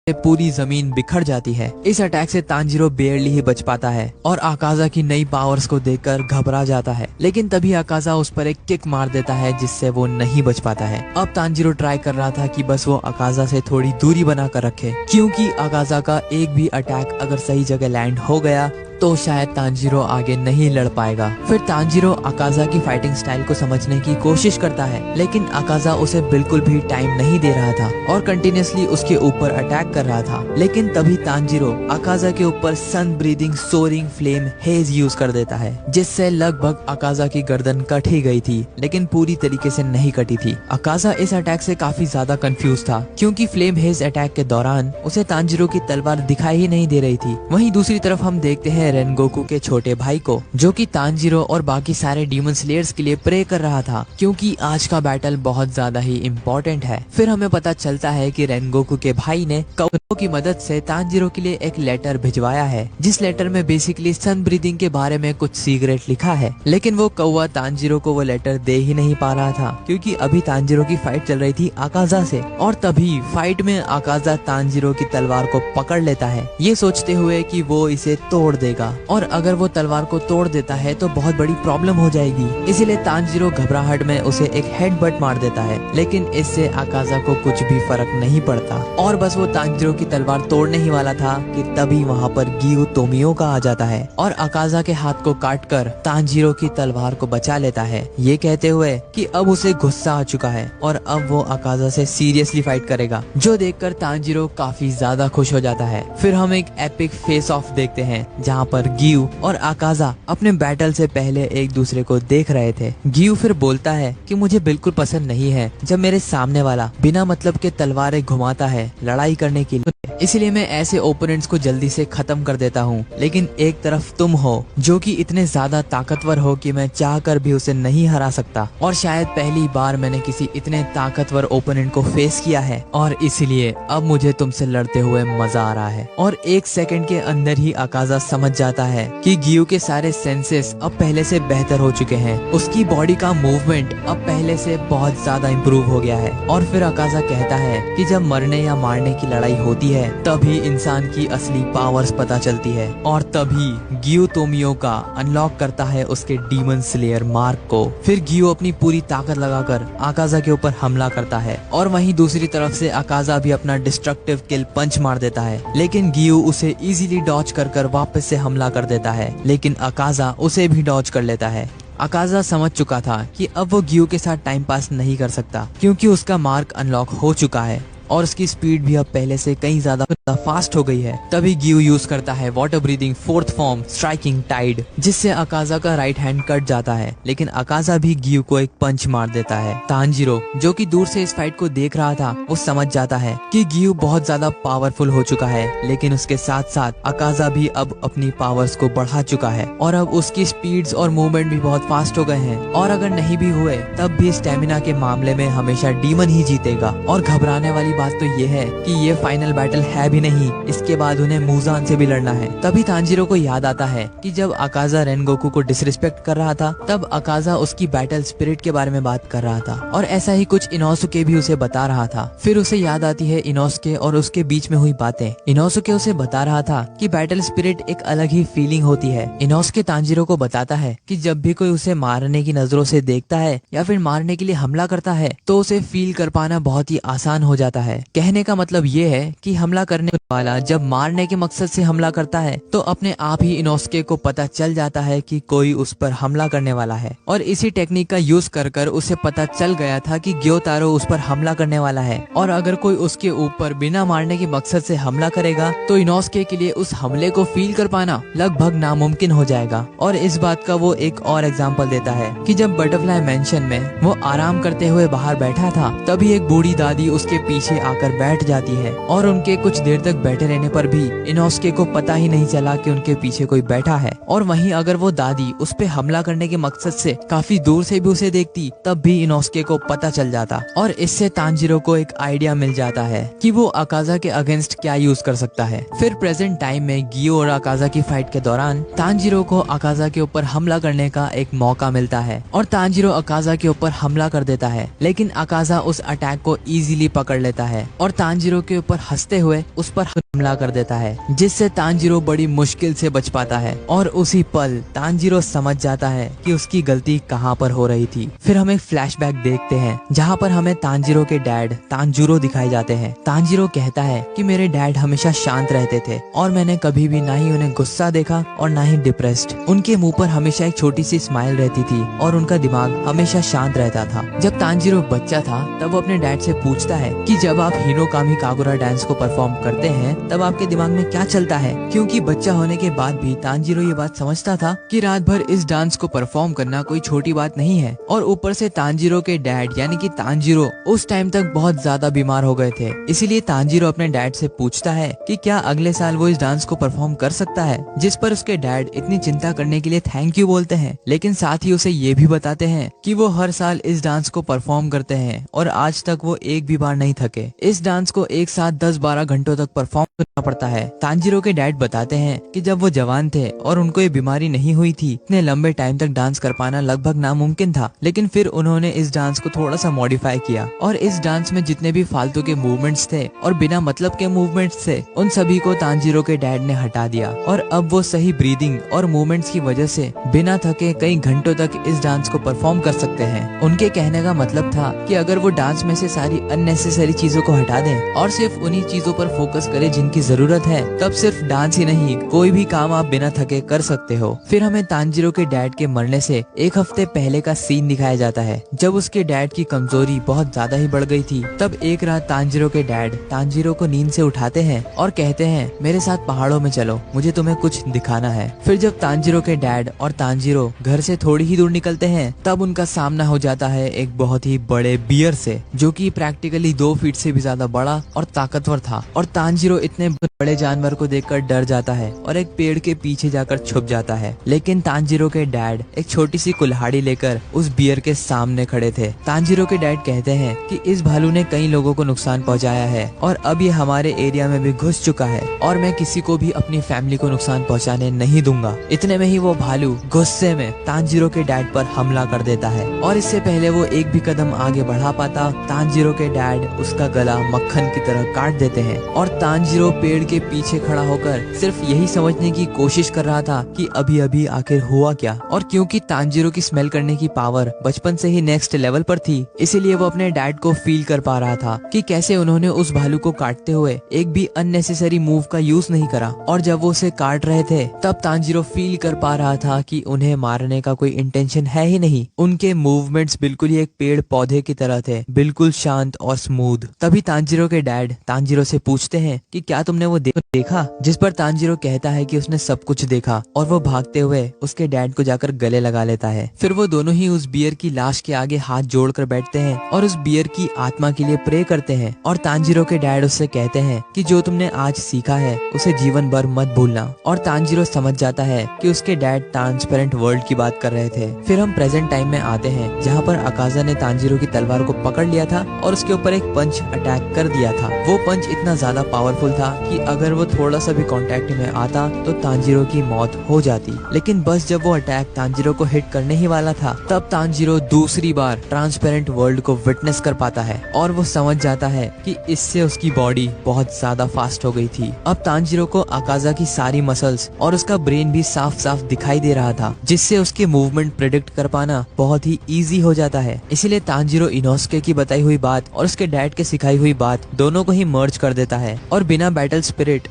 पूरी जमीन बिखर जाती है। इस अटैक से तांजीरो बेयरली ही बच पाता है और आकाजा की नई पावर्स को देखकर घबरा जाता है, लेकिन तभी आकाजा उस पर एक किक मार देता है जिससे वो नहीं बच पाता है। अब तांजीरो ट्राई कर रहा था कि बस वो आकाजा से थोड़ी दूरी बना कर रखे, क्योंकि आकाजा का एक भी अटैक अगर सही जगह लैंड हो गया तो शायद तांजीरो आगे नहीं लड़ पाएगा। फिर तांजीरो आकाजा की फाइटिंग स्टाइल को समझने की कोशिश करता है, लेकिन आकाजा उसे बिल्कुल भी टाइम नहीं दे रहा था और कंटिन्यूअसली उसके ऊपर अटैक कर रहा था। लेकिन तभी तांजीरो आकाजा के ऊपर sun breathing soaring flame haze use कर देता है, जिससे लगभग आकाजा की गर्दन कट ही गई थी, लेकिन पूरी तरीके से नहीं कटी थी। आकाजा इस अटैक से काफी ज्यादा कंफ्यूज था, क्योंकि फ्लेम हेज अटैक के दौरान उसे तांजीरो की तलवार दिखाई ही नहीं दे रही थी। वहीं दूसरी तरफ हम देखते हैं रेनगोकू के छोटे भाई को, जो कि तांजीरो और बाकी सारे डीमन स्लेयर्स के लिए प्रे कर रहा था, क्योंकि आज का बैटल बहुत ज्यादा ही इम्पोर्टेंट है। फिर हमें पता चलता है कि रेनगोकू के भाई ने कौवा की मदद से तांजीरो के लिए एक लेटर भिजवाया है, जिस लेटर में बेसिकली सन ब्रीदिंग के बारे में कुछ सीक्रेट लिखा है। लेकिन वो कौवा तांजीरो को वो लेटर दे ही नहीं पा रहा था, क्योंकि अभी तांजीरो की फाइट चल रही थी आकाजा से, और तभी फाइट में आकाजा तांजीरो की तलवार को पकड़ लेता है, ये सोचते हुए कि वो इसे तोड़ देगा, और अगर वो तलवार को तोड़ देता है तो बहुत बड़ी प्रॉब्लम हो जाएगी। इसीलिए तांजीरो घबराहट में उसे एक हेडबट मार देता है, लेकिन इससे आकाजा को कुछ भी फर्क नहीं पड़ता और बस वो तांजीरो की तलवार तोड़ने ही वाला था कि तभी वहाँ पर गियो तोमियो का आ जाता है और आकाजा के हाथ को काटकर तांजीरो की तलवार को बचा लेता है, ये कहते हुए कि अब उसे गुस्सा आ चुका है और अब वो आकाजा से सीरियसली फाइट करेगा, जो देखकर तांजीरो काफी ज्यादा खुश हो जाता है। फिर हम एक एपिक फेस ऑफ देखते हैं, जहाँ पर गियो और आकाजा अपने बैटल से पहले एक दूसरे को देख रहे थे। गियो फिर बोलता है कि मुझे बिल्कुल पसंद नहीं है जब मेरे सामने वाला बिना मतलब के तलवारें घुमाता है लड़ाई करने के लिए, इसलिए मैं ऐसे ओपोनेंट्स को जल्दी से खत्म कर देता हूँ। लेकिन एक तरफ तुम हो जो कि इतने ज्यादा ताकतवर हो कि मैं चाहकर भी उसे नहीं हरा सकता, और शायद पहली बार मैंने किसी इतने ताकतवर ओपोनेंट को फेस किया है, और इसीलिए अब मुझे तुमसे लड़ते हुए मजा आ रहा है। और एक सेकंड के अंदर ही आकाजा समझ जाता है कि गियो के सारे सेंसेस अब पहले से बेहतर हो चुके हैं, उसकी बॉडी का मूवमेंट अब पहले से बहुत ज्यादा इम्प्रूव हो गया है। और फिर आकाजा कहता है कि जब मरने या मारने की लड़ाई होती है तभी इंसान की असली पावर्स पता चलती है, और तभी गियो तोमियो का अनलॉक करता है उसके डीमन स्लेयर मार्क को। फिर गियो अपनी पूरी ताकत लगाकर आकाजा के ऊपर हमला करता है, और वहीं दूसरी तरफ से आकाजा भी अपना डिस्ट्रक्टिव किल पंच मार देता है, लेकिन गियो उसे इजीली डॉज कर वापस से हमला कर देता है, लेकिन आकाजा उसे भी डॉज कर लेता है। आकाजा समझ चुका था कि अब वो गियो के साथ टाइम पास नहीं कर सकता, क्योंकि उसका मार्क अनलॉक हो चुका है और उसकी स्पीड भी अब पहले से कहीं ज्यादा फास्ट हो गई है। तभी गियो यूज करता है water breathing fourth form striking tide, जिससे आकाजा का राइट हैंड कट जाता है, लेकिन आकाजा भी गियो को एक पंच मार देता है। तांजीरो जो कि दूर से इस फाइट को देख रहा था, वो समझ जाता है कि गियो बहुत ज्यादा पावरफुल हो चुका है, लेकिन उसके साथ साथ आकाजा भी अब अपनी पावर्स को बढ़ा चुका है और अब उसकी स्पीड्स और मूवमेंट भी बहुत फास्ट हो गए हैं, और अगर नहीं भी हुए तब भी स्टेमिना के मामले में हमेशा डीमन ही जीतेगा। और घबराने वाली बात तो ये है कि ये फाइनल बैटल है भी नहीं, इसके बाद उन्हें मुजान से भी लड़ना है। तभी तांजीरो को याद आता है कि जब आकाजा रेनगोकू को डिसरिस्पेक्ट कर रहा था तब आकाजा उसकी बैटल स्पिरिट के बारे में बात कर रहा था, और ऐसा ही कुछ इनोसुके भी उसे बता रहा था। फिर उसे याद आती है इनोसुके और उसके बीच में हुई बातें। इनोसुके उसे बता रहा था कि बैटल स्पिरिट एक अलग ही फीलिंग होती है। इनोसुके तांजीरो को बताता है कि जब भी कोई उसे मारने की नजरों से देखता है या फिर मारने के लिए हमला करता है तो उसे फील कर पाना बहुत ही आसान हो जाता है। कहने का मतलब ये है कि हमला करने वाला जब मारने के मकसद से हमला करता है तो अपने आप ही इनोसुके को पता चल जाता है कि कोई उस पर हमला करने वाला है, और इसी टेक्निक का यूज कर उसे पता चल गया था कि ग्योतारो उस पर हमला करने वाला है, और अगर कोई उसके ऊपर बिना मारने के मकसद से हमला करेगा तो इनोसुके के लिए उस हमले को फील कर पाना लगभग नामुमकिन हो जाएगा। और इस बात का वो एक और एग्जाम्पल देता है कि जब बटरफ्लाई मैंशन में वो आराम करते हुए बाहर बैठा था तभी एक बूढ़ी दादी उसके पीछे आकर बैठ जाती है, और उनके कुछ देर तक बैठे रहने पर भी इनोसुके को पता ही नहीं चला कि उनके पीछे कोई बैठा है। और वहीं अगर वो दादी उस पे हमला करने के मकसद से काफी दूर से भी उसे देखती तब भी इनोसुके को पता चल जाता, और इससे तांजीरो को एक आइडिया मिल जाता है कि वो आकाजा के अगेंस्ट क्या यूज कर सकता है। फिर प्रेजेंट टाइम में गियो और आकाजा की फाइट के दौरान तांजीरो को आकाजा के ऊपर हमला करने का एक मौका मिलता है, और तांजीरो आकाजा के ऊपर हमला कर देता है, लेकिन आकाजा उस अटैक को इजीली पकड़ लेता है और तांजीरो के ऊपर हंसते हुए उस उस पर हमला कर देता है, जिससे तांजीरो बड़ी मुश्किल से बच पाता है। और उसी पल तांजीरो समझ जाता है कि उसकी गलती कहाँ पर हो रही थी। फिर हम एक फ्लैशबैक देखते हैं जहाँ पर हमें तांजीरो के डैड तांजीरो दिखाए जाते हैं। तांजीरो कहता है कि मेरे डैड हमेशा शांत रहते थे और मैंने कभी भी ना ही उन्हें गुस्सा देखा और ना ही डिप्रेस्ड। उनके मुंह पर हमेशा एक छोटी सी स्माइल रहती थी और उनका दिमाग हमेशा शांत रहता था। जब तांजीरो बच्चा था तब वो अपने डैड से पूछता है कि जब आप हिनोकामी कागुरा डांस को परफॉर्म करते हैं तब आपके दिमाग में क्या चलता है, क्योंकि बच्चा होने के बाद भी तांजीरो ये बात समझता था कि रात भर इस डांस को परफॉर्म करना कोई छोटी बात नहीं है। और ऊपर से तांजीरो के डैड यानी कि तांजीरो उस टाइम तक बहुत ज्यादा बीमार हो गए थे। इसीलिए तांजीरो अपने डैड से पूछता है कि क्या अगले साल वो इस डांस को परफॉर्म कर सकता है, जिस पर उसके डैड इतनी चिंता करने के लिए थैंक यू बोलते हैं, लेकिन साथ ही उसे ये भी बताते हैं कि वो हर साल इस डांस को परफॉर्म करते हैं और आज तक वो एक भी बार नहीं थके। इस डांस को एक साथ 10-12 घंटों तक परफॉर्म करना पड़ता है। तांजीरो के डैड बताते हैं कि जब वो जवान थे और उनको ये बीमारी नहीं हुई थी, इतने लंबे टाइम तक डांस कर पाना लगभग नामुमकिन था, लेकिन फिर उन्होंने इस डांस को थोड़ा सा मॉडिफाई किया और इस डांस में जितने भी फालतू के मूवमेंट्स थे और बिना मतलब के मूवमेंट्स थे उन सभी को तांजीरो के डैड ने हटा दिया और अब वो सही ब्रीदिंग और मूवमेंट्स की वजह से बिना थके कई घंटों तक इस डांस को परफॉर्म कर सकते हैं। उनके कहने का मतलब था कि अगर वो डांस में से सारी अननेसेसरी चीजों को हटा दें और सिर्फ उन्हीं चीजों पर फोकस करें जिनकी जरूरत है, तब सिर्फ डांस ही नहीं कोई भी काम आप बिना थके कर सकते हो। फिर हमें तांजीरो के डैड के मरने से एक हफ्ते पहले का सीन दिखाया जाता है, जब उसके डैड की कमजोरी बहुत ज्यादा ही बढ़ गई थी। तब एक रात तांजीरो के डैड तांजीरो को नींद से उठाते हैं और कहते हैं मेरे साथ पहाड़ों में चलो, मुझे तुम्हें कुछ दिखाना है। फिर जब तांजीरो के डैड और तांजीरो घर से थोड़ी ही दूर निकलते हैं तब उनका सामना हो जाता है एक बहुत ही बड़े बियर से, जो कि प्रैक्टिकली 2 फीट से भी ज्यादा बड़ा और ताकतवर था। और तांजीरो इतने बड़े जानवर को देखकर डर जाता है और एक पेड़ के पीछे जाकर छुप जाता है, लेकिन तांजीरो के डैड एक छोटी सी कुल्हाड़ी लेकर उस बियर के सामने खड़े थे। तांजीरो के डैड कहते हैं कि इस भालू ने कई लोगों को नुकसान पहुंचाया है और अब ये हमारे एरिया में भी घुस चुका है और मैं किसी को भी अपनी फैमिली को नुकसान पहुंचाने नहीं दूंगा। इतने में ही वो भालू गुस्से में तांजीरो के डैड पर हमला कर देता है और इससे पहले वो एक भी कदम आगे बढ़ा पाता, तांजीरो के डैड उसका गला मक्खन की तरह काट देते हैं। और तांजीरो पेड़ के पीछे खड़ा होकर सिर्फ यही समझने की कोशिश कर रहा था कि अभी अभी आखिर हुआ क्या। और क्योंकि तांजीरो की स्मेल करने की पावर बचपन से ही नेक्स्ट लेवल पर थी, इसीलिए वो अपने डैड को फील कर पा रहा था कि कैसे उन्होंने उस भालू को काटते हुए एक भी अननेसेसरी मूव का यूज नहीं करा। और जब वो उसे काट रहे थे तब तांजीरो फील कर पा रहा था कि उन्हें मारने का कोई इंटेंशन है ही नहीं। उनके मूवमेंट्स बिल्कुल ही एक पेड़ पौधे की तरह थे, बिल्कुल शांत और स्मूथ। तभी तांजीरो के डैड तांजीरो से पूछते हैं कि क्या तुमने वो देखा, जिस पर तांजीरो कहता है कि उसने सब कुछ देखा और वो भागते हुए उसके डैड को जाकर गले लगा लेता है। फिर वो दोनों ही उस बियर की लाश के आगे हाथ जोड़कर बैठते हैं और उस बियर की आत्मा के लिए प्रे करते हैं। और तांजीरो के डैड उससे कहते हैं कि जो तुमने आज सीखा है उसे जीवन भर मत भूलना। और तांजीरो समझ जाता है कि उसके डैड ट्रांसपेरेंट वर्ल्ड की बात कर रहे थे। फिर हम प्रेजेंट टाइम में आते हैं जहाँ पर अकाजा ने तांजीरो की तलवार को पकड़ लिया था और उसके ऊपर एक पंच अटैक कर दिया था। वो पंच इतना ज्यादा पावरफुल था कि अगर वो थोड़ा सा भी कांटेक्ट में आता तो तांजीरो की मौत हो जाती। लेकिन बस जब वो अटैक तांजीरो को हिट करने ही वाला था तब तांजीरो दूसरी बार ट्रांसपेरेंट वर्ल्ड को विटनेस कर पाता है और वो समझ जाता है कि इससे उसकी बॉडी बहुत ज्यादा फास्ट हो गई थी। अब तांजीरो को अकाजा की सारी मसल्स और उसका ब्रेन भी साफ साफ दिखाई दे रहा था, जिससे उसके मूवमेंट प्रेडिक्ट कर पाना बहुत ही इजी हो जाता है। इसीलिए तांजीरो इनोस्के की बताई हुई बात और उसके डैड के सिखाई हुई बात दोनों को ही मर्ज कर देता है और बिना बैटल स्पिरिट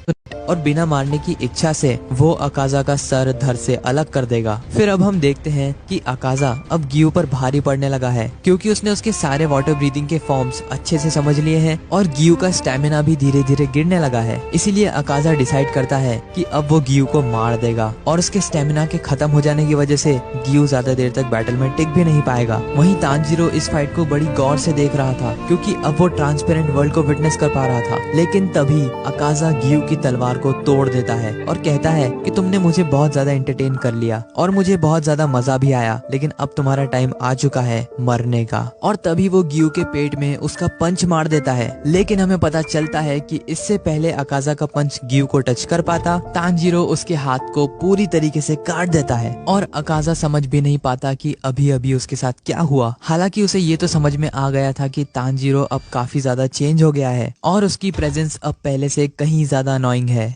और बिना मारने की इच्छा से वो अकाजा का सर धड़ से अलग कर देगा। फिर अब हम देखते हैं कि अकाजा अब गियू पर भारी पड़ने लगा है, क्योंकि उसने उसके सारे वाटर ब्रीदिंग के फॉर्म्स अच्छे से समझ लिए हैं और गियू का स्टेमिना भी धीरे धीरे गिरने लगा है। इसीलिए अकाजा डिसाइड करता है कि अब वो गियू को मार देगा और उसके स्टेमिना के खत्म हो जाने की वजह से गियू ज्यादा देर तक बैटल में टिक भी नहीं पाएगा। वहीं तांजीरो इस फाइट को बड़ी गौर से देख रहा था, क्योंकि अब वो ट्रांसपेरेंट वर्ल्ड को विटनेस कर पा रहा था। लेकिन तभी अकाजा गियू की तलवार तलवार को तोड़ देता है और कहता है कि तुमने मुझे बहुत ज्यादा एंटरटेन कर लिया और मुझे बहुत ज्यादा मजा भी आया, लेकिन अब तुम्हारा टाइम आ चुका है मरने का। और तभी वो गियो के पेट में उसका पंच मार देता है, लेकिन हमें पता चलता है कि इससे पहले अकाजा का पंच गियो को टच कर पाता, तांजीरो उसके हाथ को पूरी तरीके से काट देता है और अकाजा समझ भी नहीं पाता कि अभी अभी उसके साथ क्या हुआ। हालांकि उसे ये तो समझ में आ गया था कि तांजीरो अब काफी ज्यादा चेंज हो गया है और उसकी प्रेजेंस अब पहले से कहीं ज्यादा अनोइंग है।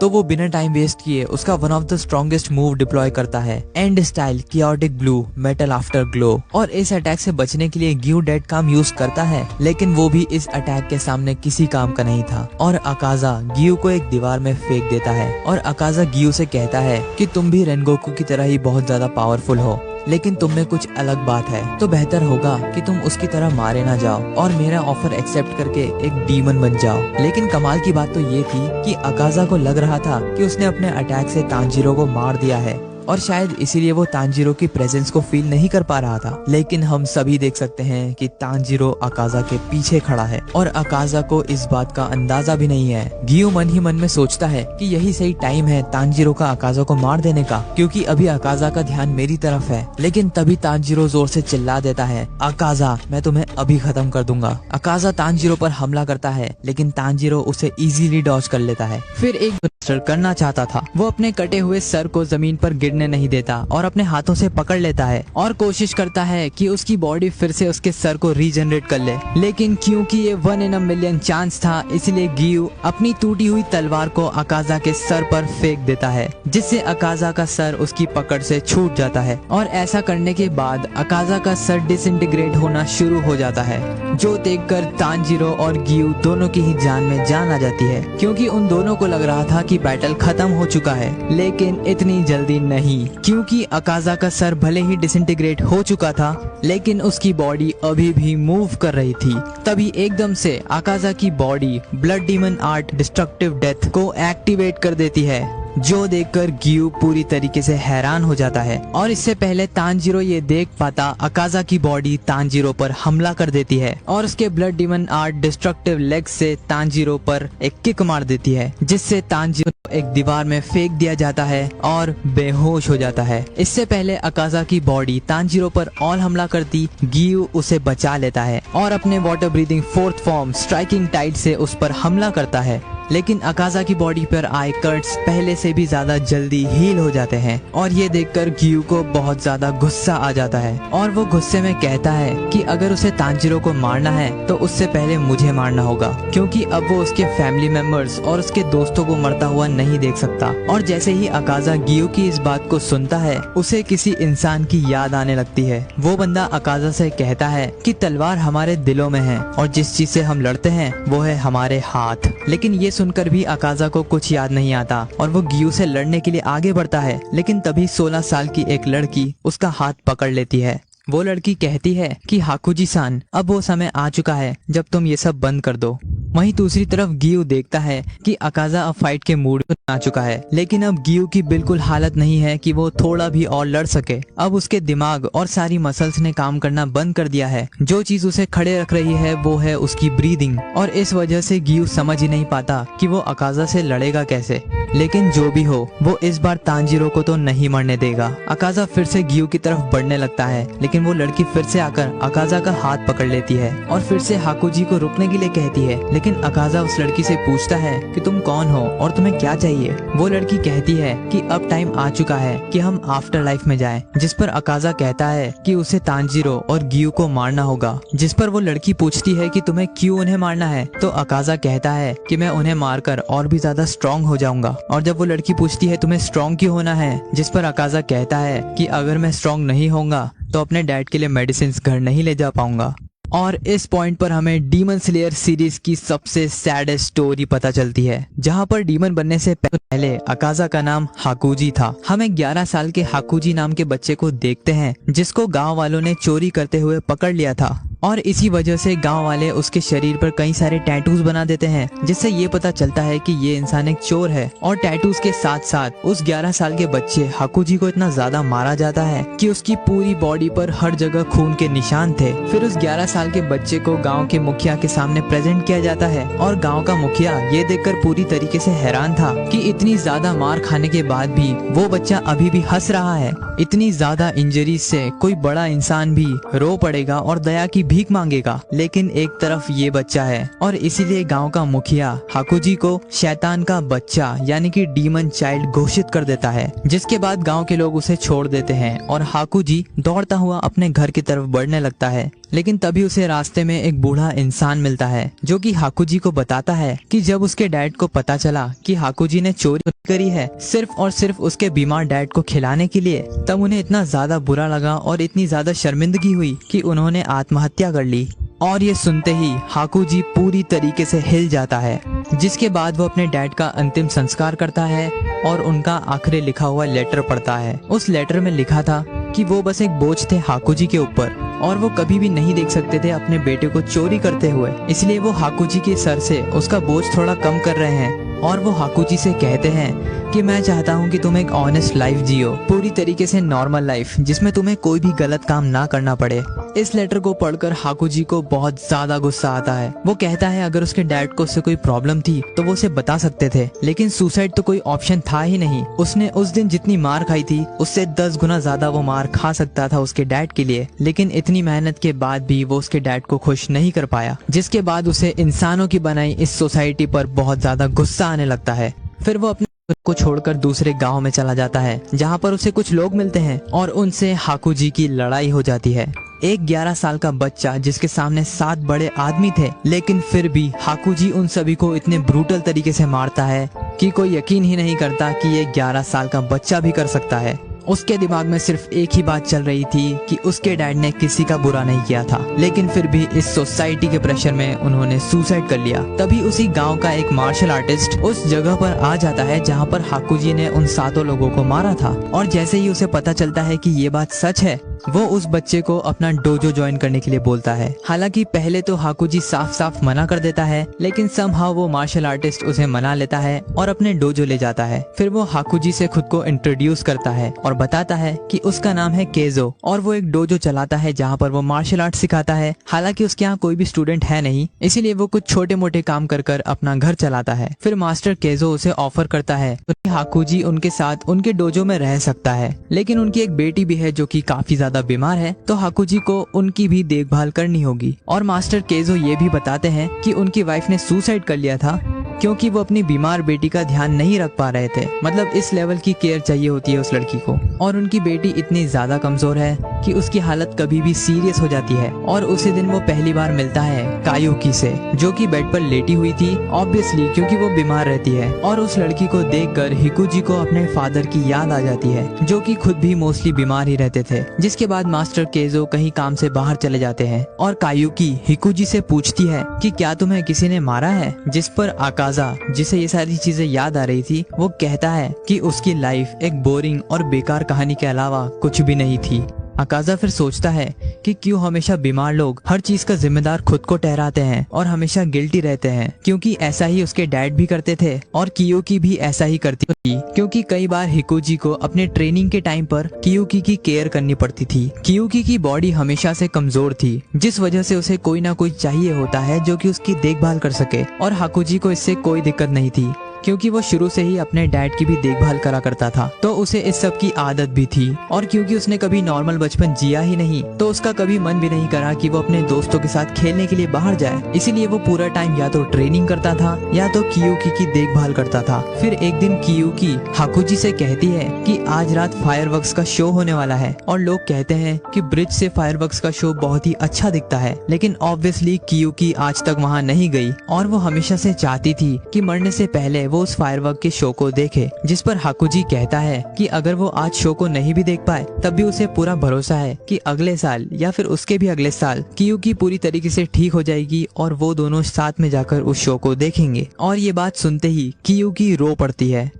तो वो बिना टाइम वेस्ट किए उसका one of the strongest move deploy करता है, and style chaotic blue metal after glow. और इस अटैक से बचने के लिए गियो डेड काम यूज करता है, लेकिन वो भी इस अटैक के सामने किसी काम का नहीं था और अकाजा गियो को एक दीवार में फेंक देता है। और अकाजा गियो से कहता है कि तुम भी रेनगोकू की तरह ही बहुत ज्यादा पावरफुल हो, लेकिन तुम में कुछ अलग बात है, तो बेहतर होगा कि तुम उसकी तरह मारे ना जाओ और मेरा ऑफर एक्सेप्ट करके एक डीमन बन जाओ। लेकिन कमाल की बात तो ये थी कि अकाजा को लग रहा था कि उसने अपने अटैक से तांजीरो को मार दिया है और शायद इसीलिए वो तांजीरो की प्रेजेंस को फील नहीं कर पा रहा था। लेकिन हम सभी देख सकते हैं कि तांजीरो अकाजा के पीछे खड़ा है और अकाजा को इस बात का अंदाजा भी नहीं है। गियो मन ही मन में सोचता है कि यही सही टाइम है तांजीरो का अकाजा को मार देने का, क्योंकि अभी अकाजा का ध्यान मेरी तरफ है। लेकिन तभी तांजीरो जोर से चिल्ला देता है, अकाजा मैं तुम्हें अभी खत्म कर दूंगा। अकाजा तांजीरो पर हमला करता है, लेकिन तांजीरो उसे इजीली डॉज कर लेता है। फिर एक करना चाहता था, वो अपने कटे हुए सर को जमीन पर गिरने नहीं देता और अपने हाथों से पकड़ लेता है और कोशिश करता है कि उसकी बॉडी फिर से उसके सर को रीजनरेट कर ले। लेकिन क्योंकि ये 1 in a million चांस था, इसलिए गियो अपनी टूटी हुई तलवार को अकाजा के सर पर फेंक देता है, जिससे अकाजा का सर उसकी पकड़ से छूट जाता है। और ऐसा करने के बाद अकाजा का सर डिसइंटीग्रेट होना शुरू हो जाता है, जो देखकर तांजीरो और गियो दोनों की ही जान में जान आ जाती है, क्योंकि उन दोनों को लग रहा था कि बैटल खत्म हो चुका है। लेकिन इतनी जल्दी नहीं, क्योंकि अकाजा का सर भले ही डिसइंटीग्रेट हो चुका था, लेकिन उसकी बॉडी अभी भी मूव कर रही थी। तभी एकदम से अकाजा की body blood demon art destructive death को एक्टिवेट कर देती है, जो देखकर गियो पूरी तरीके से हैरान हो जाता है। और इससे पहले तांजीरो ये देख पाता, अकाजा की बॉडी तांजीरो पर हमला कर देती है और उसके blood demon art destructive leg से तांजीरो पर एक किक मार देती है, जिससे तांजीरो एक दीवार में फेंक दिया जाता है और बेहोश हो जाता है। इससे पहले अकाजा की बॉडी तांजीरो पर और हमला करती, गियो उसे बचा लेता है और अपने water breathing fourth form striking tide से उस पर हमला करता है। लेकिन अकाजा की बॉडी पर आए कट्स पहले से भी ज्यादा जल्दी हील हो जाते हैं और ये देखकर गियो को बहुत ज्यादा गुस्सा आ जाता है और वो गुस्से में कहता है कि अगर उसे तांजीरो को मारना है तो उससे पहले मुझे मारना होगा, क्योंकि अब वो उसके फैमिली मेंबर्स और उसके दोस्तों को मरता हुआ नहीं देख सकता। और जैसे ही अकाजा गियो की इस बात को सुनता है, उसे किसी इंसान की याद आने लगती है। वो बंदा अकाजा से कहता है कि तलवार हमारे दिलों में है और जिस चीज से हम लड़ते हैं वो है हमारे हाथ। लेकिन ये सुनकर भी अकाजा को कुछ याद नहीं आता और वो गियो से लड़ने के लिए आगे बढ़ता है। लेकिन तभी 16 साल की एक लड़की उसका हाथ पकड़ लेती है। वो लड़की कहती है कि हाकुजी सान, अब वो समय आ चुका है जब तुम ये सब बंद कर दो। वहीं दूसरी तरफ गियो देखता है कि अकाजा अब फाइट के मूड में आ चुका है, लेकिन अब गियो की बिल्कुल हालत नहीं है कि वो थोड़ा भी और लड़ सके। अब उसके दिमाग और सारी मसल्स ने काम करना बंद कर दिया है। जो चीज उसे खड़े रख रही है वो है उसकी ब्रीदिंग, और इस वजह से गियो समझ ही नहीं पाता कि वो अकाजा से लड़ेगा कैसे। लेकिन जो भी हो, वो इस बार तांजीरो को तो नहीं मरने देगा। अकाजा फिर से गियो की तरफ बढ़ने लगता है, लेकिन वो लड़की फिर से आकर अकाजा का हाथ पकड़ लेती है और फिर से हाकुजी को रुकने के लिए कहती है। लेकिन अकाजा उस लड़की से पूछता है कि तुम कौन हो और तुम्हें क्या चाहिए। वो लड़की कहती है कि अब टाइम आ चुका है कि हम आफ्टर लाइफ में जाएं, जिस पर अकाजा कहता है कि उसे तांजीरो और गियो को मारना होगा। जिस पर वो लड़की पूछती है कि तुम्हें क्यों उन्हें मारना है, तो अकाजा कहता है कि मैं उन्हें मारकर और भी ज्यादा स्ट्रॉन्ग हो जाऊंगा। और जब वो लड़की पूछती है तुम्हें स्ट्रॉन्ग क्यों होना है, जिस पर अकाजा कहता है कि अगर मैं स्ट्रॉन्ग नहीं होऊंगा तो अपने डैड के लिए मेडिसिन घर नहीं ले जा पाऊंगा। और इस पॉइंट पर हमें डीमन स्लेयर सीरीज की सबसे सैडेस्ट स्टोरी पता चलती है, जहां पर डीमन बनने से पहले अकाजा का नाम हाकुजी था। हमें 11 साल के हाकुजी नाम के बच्चे को देखते हैं, जिसको गांव वालों ने चोरी करते हुए पकड़ लिया था। और इसी वजह से गांव वाले उसके शरीर पर कई सारे टैटूज बना देते हैं, जिससे ये पता चलता है कि ये इंसान एक चोर है। और टैटूज के साथ साथ उस 11 साल के बच्चे हाकुजी को इतना ज्यादा मारा जाता है कि उसकी पूरी बॉडी पर हर जगह खून के निशान थे। फिर उस 11 साल के बच्चे को गाँव के मुखिया के सामने प्रेजेंट किया जाता है और गाँव का मुखिया ये देखकर पूरी तरीके से हैरान था कि इतनी ज्यादा मार खाने के बाद भी वो बच्चा अभी भी हंस रहा है। इतनी ज्यादा इंजरीज से कोई बड़ा इंसान भी रो पड़ेगा और दया की भीख मांगेगा, लेकिन एक तरफ ये बच्चा है और इसीलिए गांव का मुखिया हाकुजी को शैतान का बच्चा यानी कि डीमन चाइल्ड घोषित कर देता है। जिसके बाद गांव के लोग उसे छोड़ देते हैं और हाकुजी दौड़ता हुआ अपने घर की तरफ बढ़ने लगता है। लेकिन तभी उसे रास्ते में एक बूढ़ा इंसान मिलता है जो कि हाकुजी को बताता है कि जब उसके डैड को पता चला कि हाकुजी ने चोरी करी है सिर्फ और सिर्फ उसके बीमार डैड को खिलाने के लिए, तब उन्हें इतना ज्यादा बुरा लगा और इतनी ज्यादा शर्मिंदगी हुई कि उन्होंने आत्महत्या कर ली। और ये सुनते ही हाकुजी पूरी तरीके से हिल जाता है। जिसके बाद वो अपने डैड का अंतिम संस्कार करता है और उनका आखिरी लिखा हुआ लेटर पढ़ता है। उस लेटर में लिखा था कि वो बस एक बोझ थे हाकुजी के ऊपर और वो कभी भी नहीं देख सकते थे अपने बेटे को चोरी करते हुए, इसलिए वो हाकुजी के सर से उसका बोझ थोड़ा कम कर रहे हैं। और वो हाकुजी से कहते हैं कि मैं चाहता हूँ कि तुम एक ऑनेस्ट लाइफ जियो, पूरी तरीके से नॉर्मल लाइफ जिसमें तुम्हें कोई भी गलत काम ना करना पड़े। इस लेटर को पढ़कर हाकुजी को बहुत ज्यादा गुस्सा आता है। वो कहता है अगर उसके डैड को उससे कोई प्रॉब्लम थी तो वो उसे बता सकते थे, लेकिन सुसाइड तो कोई ऑप्शन था ही नहीं। उसने उस दिन जितनी मार खाई थी उससे 10 गुना ज्यादा वो मार खा सकता था उसके डैड के लिए, लेकिन इतनी मेहनत के बाद भी वो उसके डैड को खुश नहीं कर पाया। जिसके बाद उसे इंसानों की बनाई इस सोसाइटी पर बहुत ज्यादा गुस्सा आने लगता है। फिर वो अपने को छोड़कर दूसरे गांव में चला जाता है जहां पर उसे कुछ लोग मिलते हैं और उनसे हाकुजी की लड़ाई हो जाती है। एक 11 साल का बच्चा जिसके सामने 7 बड़े आदमी थे, लेकिन फिर भी हाकुजी उन सभी को इतने ब्रूटल तरीके से मारता है कि कोई यकीन ही नहीं करता कि ये 11 साल का बच्चा भी कर सकता है। उसके दिमाग में सिर्फ एक ही बात चल रही थी कि उसके डैड ने किसी का बुरा नहीं किया था, लेकिन फिर भी इस सोसाइटी के प्रेशर में उन्होंने सुसाइड कर लिया। तभी उसी गांव का एक मार्शल आर्टिस्ट उस जगह पर आ जाता है जहां पर हाकुजी ने उन 7 लोगों को मारा था। और जैसे ही उसे पता चलता है कि ये बात सच है, वो उस बच्चे को अपना डोजो ज्वाइन करने के लिए बोलता है। हालांकि पहले तो हाकुजी साफ साफ मना कर देता है, लेकिन समहाउ वो मार्शल आर्टिस्ट उसे मना लेता है और अपने डोजो ले जाता है। फिर वो हाकुजी से खुद को इंट्रोड्यूस करता है और बताता है कि उसका नाम है केजो और वो एक डोजो चलाता है जहाँ पर वो मार्शल आर्ट सिखाता है। हालांकि उसके यहाँ कोई भी स्टूडेंट है नहीं, इसीलिए वो कुछ छोटे मोटे काम कर कर अपना घर चलाता है। फिर मास्टर केजो उसे ऑफर करता है कि हाकुजी उनके साथ उनके डोजो में रह सकता है, लेकिन उनकी एक बेटी भी है जो कि काफी ज्यादा बीमार है, तो हाकुजी को उनकी भी देखभाल करनी होगी। और मास्टर केजो ये भी बताते हैं कि उनकी वाइफ ने सुसाइड कर लिया था क्योंकि वो अपनी बीमार बेटी का ध्यान नहीं रख पा रहे थे। मतलब इस लेवल की केयर चाहिए होती है उस लड़की को। और उनकी बेटी इतनी ज्यादा कमजोर है कि उसकी हालत कभी भी सीरियस हो जाती है। और उसी दिन वो पहली बार मिलता है कायुकी से, जो कि बेड पर लेटी हुई थी ऑब्वियसली क्योंकि वो बीमार रहती है। और उस लड़की को देखकर हिकुजी को अपने फादर की याद आ जाती है, जो कि खुद भी मोस्टली बीमार ही रहते थे। जिसके बाद मास्टर केजो कहीं काम से बाहर चले जाते हैं और कायुकी हिकुजी से पूछती है कि क्या तुम्हें किसी ने मारा है, जिस पर आकाजा, जिसे ये सारी चीजें याद आ रही थी, वो कहता है कि उसकी लाइफ एक बोरिंग और बेकार कहानी के अलावा कुछ भी नहीं थी। अकाजा फिर सोचता है कि क्यों हमेशा बीमार लोग हर चीज का जिम्मेदार खुद को ठहराते हैं और हमेशा गिल्टी रहते हैं, क्योंकि ऐसा ही उसके डैड भी करते थे और कियोकी भी ऐसा ही करती थी। क्योंकि कई बार हिकुजी को अपने ट्रेनिंग के टाइम पर कियोकी की केयर करनी पड़ती थी। कियोकी की बॉडी हमेशा से कमजोर थी, जिस वजह से उसे कोई ना कोई चाहिए होता है जो कि उसकी देखभाल कर सके। और हाकुजी को इससे कोई दिक्कत नहीं थी क्योंकि वो शुरू से ही अपने डैड की भी देखभाल करा करता था, तो उसे इस सब की आदत भी थी। और क्योंकि उसने कभी नॉर्मल बचपन जिया ही नहीं, तो उसका कभी मन भी नहीं करा कि वो अपने दोस्तों के साथ खेलने के लिए बाहर जाए। इसीलिए वो पूरा टाइम या तो ट्रेनिंग करता था या तो कियोकी की देखभाल करता था। फिर एक दिन कियोकी हाकुजी से कहती है कि आज रात फायरवर्क्स का शो होने वाला है और लोग कहते हैं कि ब्रिज से फायरवर्क्स का शो बहुत ही अच्छा दिखता है। लेकिन ऑब्वियसली कियोकी आज तक वहाँ नहीं गई और वो हमेशा से चाहती थी कि मरने से पहले वो उस फायरवर्क के शो को देखे। जिस पर हाकुजी कहता है कि अगर वो आज शो को नहीं भी देख पाए तब भी उसे पूरा भरोसा है कि अगले साल या फिर उसके भी अगले साल कियोकी पूरी तरीके से ठीक हो जाएगी और वो दोनों साथ में जाकर उस शो को देखेंगे। और ये बात सुनते ही कियोकी रो पड़ती है।